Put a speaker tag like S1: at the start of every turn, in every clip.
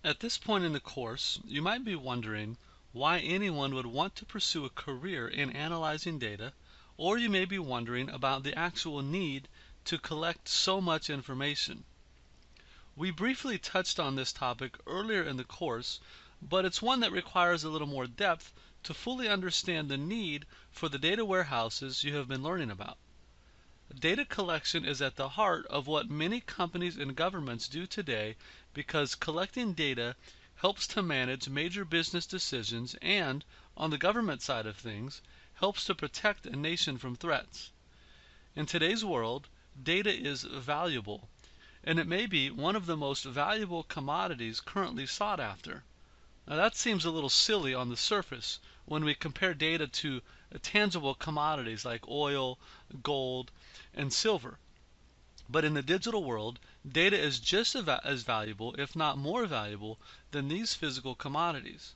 S1: At this point in the course, you might be wondering why anyone would want to pursue a career in analyzing data, or you may be wondering about the actual need to collect so much information. We briefly touched on this topic earlier in the course, but it's one that requires a little more depth to fully understand the need for the data warehouses you have been learning about. Data collection is at the heart of what many companies and governments do today because collecting data helps to manage major business decisions and, on the government side of things, helps to protect a nation from threats. In today's world, data is valuable, and it may be one of the most valuable commodities currently sought after. Now that seems a little silly on the surface when we compare data to tangible commodities like oil, gold, and silver. But in the digital world, data is just as valuable, if not more valuable, than these physical commodities.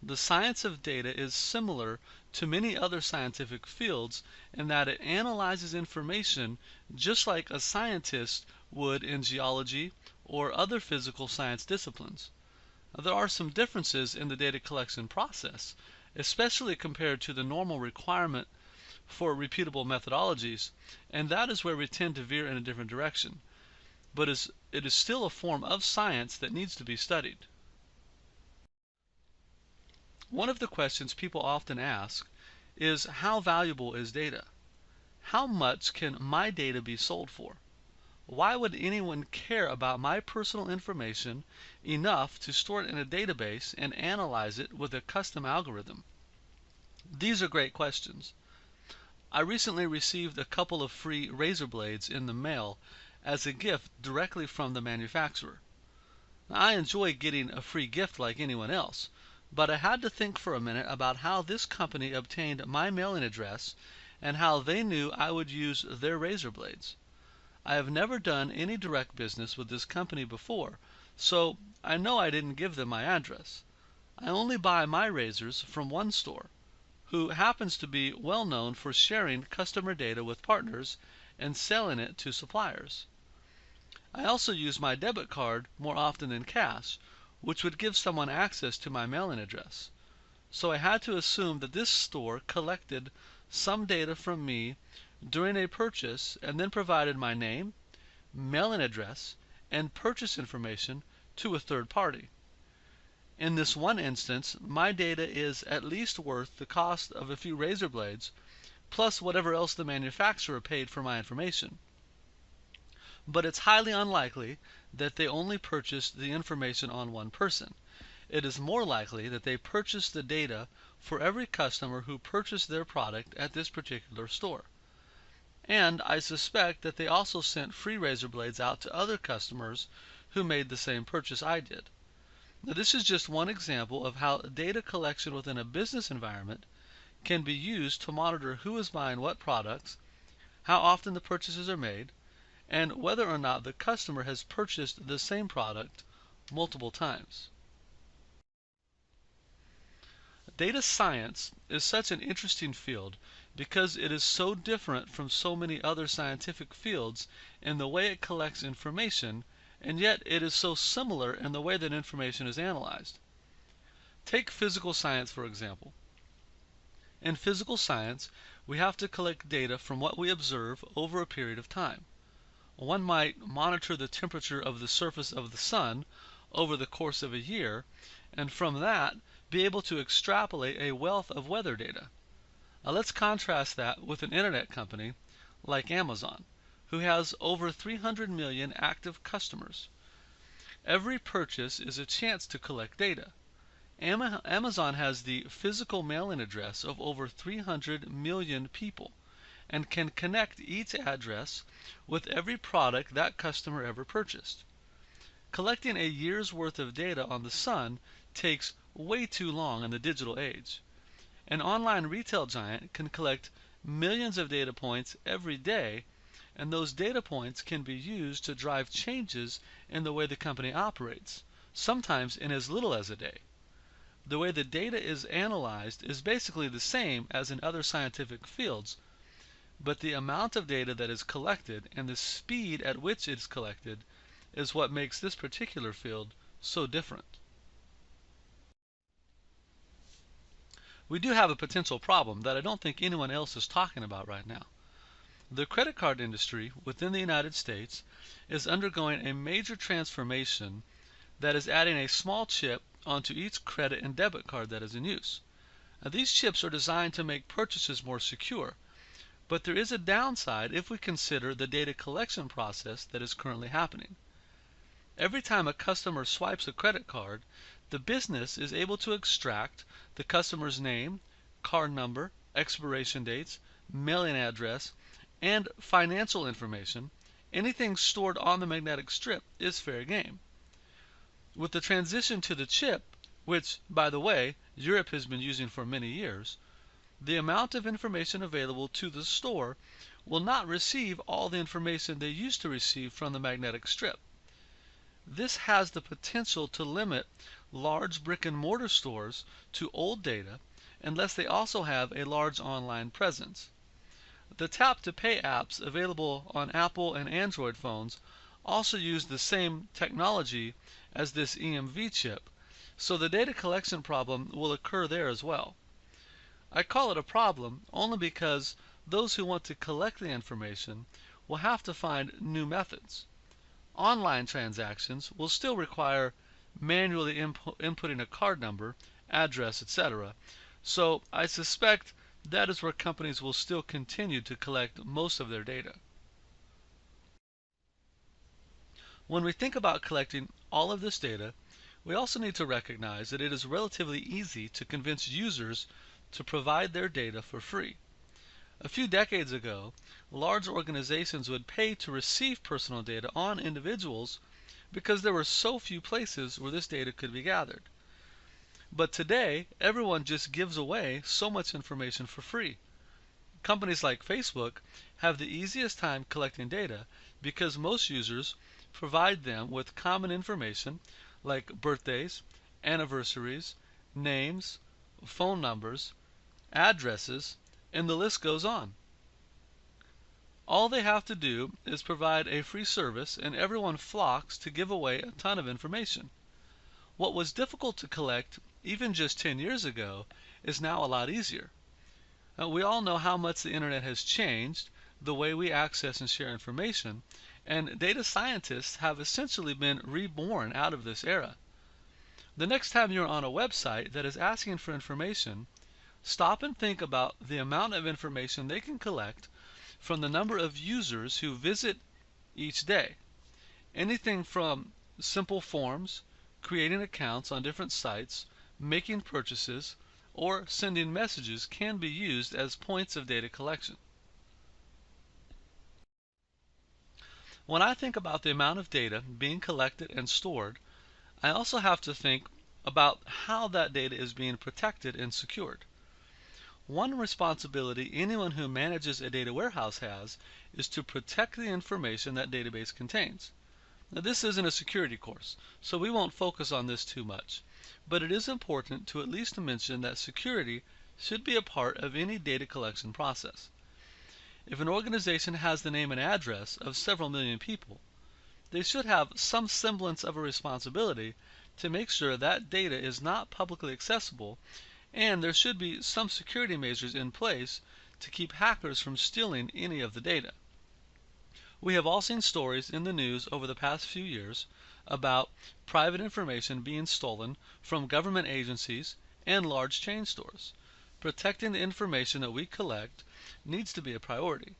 S1: The science of data is similar to many other scientific fields in that it analyzes information just like a scientist would in geology or other physical science disciplines. There are some differences in the data collection process, especially compared to the normal requirement for repeatable methodologies, and that is where we tend to veer in a different direction. But it is still a form of science that needs to be studied. One of the questions people often ask is, how valuable is data? How much can my data be sold for? Why would anyone care about my personal information enough to store it in a database and analyze it with a custom algorithm? These are great questions. I recently received a couple of free razor blades in the mail as a gift directly from the manufacturer. Now, I enjoy getting a free gift like anyone else, but I had to think for a minute about how this company obtained my mailing address and how they knew I would use their razor blades. I have never done any direct business with this company before, so I know I didn't give them my address. I only buy my razors from one store, who happens to be well known for sharing customer data with partners and selling it to suppliers. I also use my debit card more often than cash, which would give someone access to my mailing address. So I had to assume that this store collected some data from me during a purchase and then provided my name, mailing address, and purchase information to a third party. In this one instance, my data is at least worth the cost of a few razor blades, plus whatever else the manufacturer paid for my information. But it's highly unlikely that they only purchased the information on one person. It is more likely that they purchased the data for every customer who purchased their product at this particular store. And I suspect that they also sent free razor blades out to other customers who made the same purchase I did. Now, this is just one example of how data collection within a business environment can be used to monitor who is buying what products, how often the purchases are made, and whether or not the customer has purchased the same product multiple times. Data science is such an interesting field because it is so different from so many other scientific fields in the way it collects information, and yet it is so similar in the way that information is analyzed. Take physical science, for example. In physical science, we have to collect data from what we observe over a period of time. One might monitor the temperature of the surface of the sun over the course of a year, and from that be able to extrapolate a wealth of weather data. Now let's contrast that with an internet company like Amazon, who has over 300 million active customers. Every purchase is a chance to collect data. Amazon has the physical mailing address of over 300 million people and can connect each address with every product that customer ever purchased. Collecting a year's worth of data on the sun takes way too long in the digital age. An online retail giant can collect millions of data points every day, and those data points can be used to drive changes in the way the company operates, sometimes in as little as a day. The way the data is analyzed is basically the same as in other scientific fields, but the amount of data that is collected and the speed at which it is collected is what makes this particular field so different. we do have a potential problem that I don't think anyone else is talking about right now. The credit card industry within the United States is undergoing a major transformation that is adding a small chip onto each credit and debit card that is in use. Now, these chips are designed to make purchases more secure, but there is a downside if we consider the data collection process that is currently happening. Every time a customer swipes a credit card, the business is able to extract the customer's name, card number, expiration dates, mailing address, and financial information. Anything stored on the magnetic strip is fair game. With the transition to the chip, which, by the way, Europe has been using for many years, the amount of information available to the store will not receive all the information they used to receive from the magnetic strip. This has the potential to limit large brick and mortar stores to old data unless they also have a large online presence. The tap to pay apps available on Apple and Android phones also use the same technology as this EMV chip, so the data collection problem will occur there as well. I call it a problem only because those who want to collect the information will have to find new methods. Online transactions will still require manually inputting a card number, address, etc. So I suspect that is where companies will still continue to collect most of their data. When we think about collecting all of this data, we also need to recognize that it is relatively easy to convince users to provide their data for free. A few decades ago, large organizations would pay to receive personal data on individuals because there were so few places where this data could be gathered. But today, everyone just gives away so much information for free. Companies like Facebook have the easiest time collecting data because most users provide them with common information like birthdays, anniversaries, names, phone numbers, addresses, and the list goes on. All they have to do is provide a free service and everyone flocks to give away a ton of information. What was difficult to collect even just 10 years ago is now a lot easier. We all know how much the internet has changed the way we access and share information, and data scientists have essentially been reborn out of this era. The next time you're on a website that is asking for information, stop and think about the amount of information they can collect from the number of users who visit each day. Anything from simple forms, creating accounts on different sites, making purchases, or sending messages can be used as points of data collection. When I think about the amount of data being collected and stored, I also have to think about how that data is being protected and secured. One responsibility anyone who manages a data warehouse has is to protect the information that database contains. Now, this isn't a security course, so we won't focus on this too much, but it is important to at least mention that security should be a part of any data collection process. If an organization has the name and address of several million people, they should have some semblance of a responsibility to make sure that data is not publicly accessible, and there should be some security measures in place to keep hackers from stealing any of the data. We have all seen stories in the news over the past few years about private information being stolen from government agencies and large chain stores. Protecting the information that we collect needs to be a priority.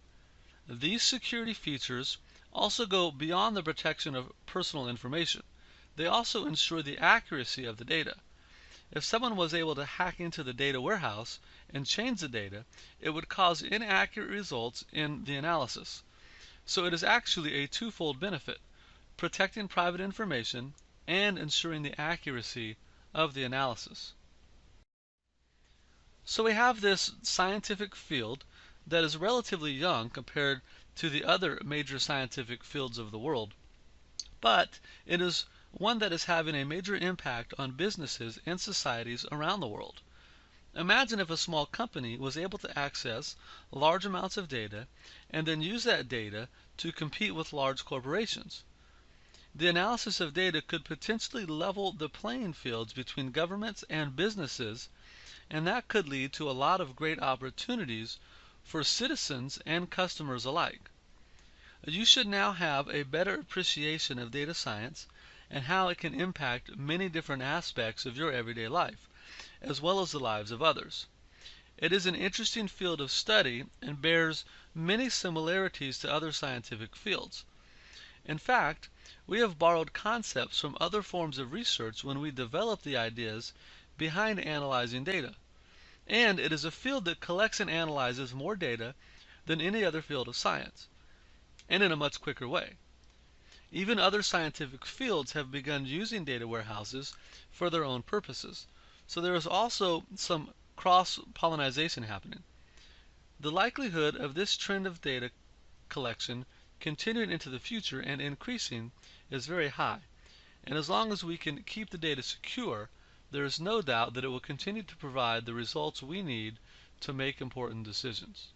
S1: These security features also go beyond the protection of personal information. They also ensure the accuracy of the data. If someone was able to hack into the data warehouse and change the data, it would cause inaccurate results in the analysis. So it is actually a twofold benefit: protecting private information and ensuring the accuracy of the analysis. So we have this scientific field that is relatively young compared to the other major scientific fields of the world, but it is one that is having a major impact on businesses and societies around the world. Imagine if a small company was able to access large amounts of data and then use that data to compete with large corporations. The analysis of data could potentially level the playing fields between governments and businesses and that could lead to a lot of great opportunities for citizens and customers alike. You should now have a better appreciation of data science and how it can impact many different aspects of your everyday life, as well as the lives of others. It is an interesting field of study and bears many similarities to other scientific fields. In fact, we have borrowed concepts from other forms of research when we develop the ideas behind analyzing data. And it is a field that collects and analyzes more data than any other field of science, and in a much quicker way. Even other scientific fields have begun using data warehouses for their own purposes. So there is also some cross-pollination happening. The likelihood of this trend of data collection continuing into the future and increasing is very high. And as long as we can keep the data secure, there is no doubt that it will continue to provide the results we need to make important decisions.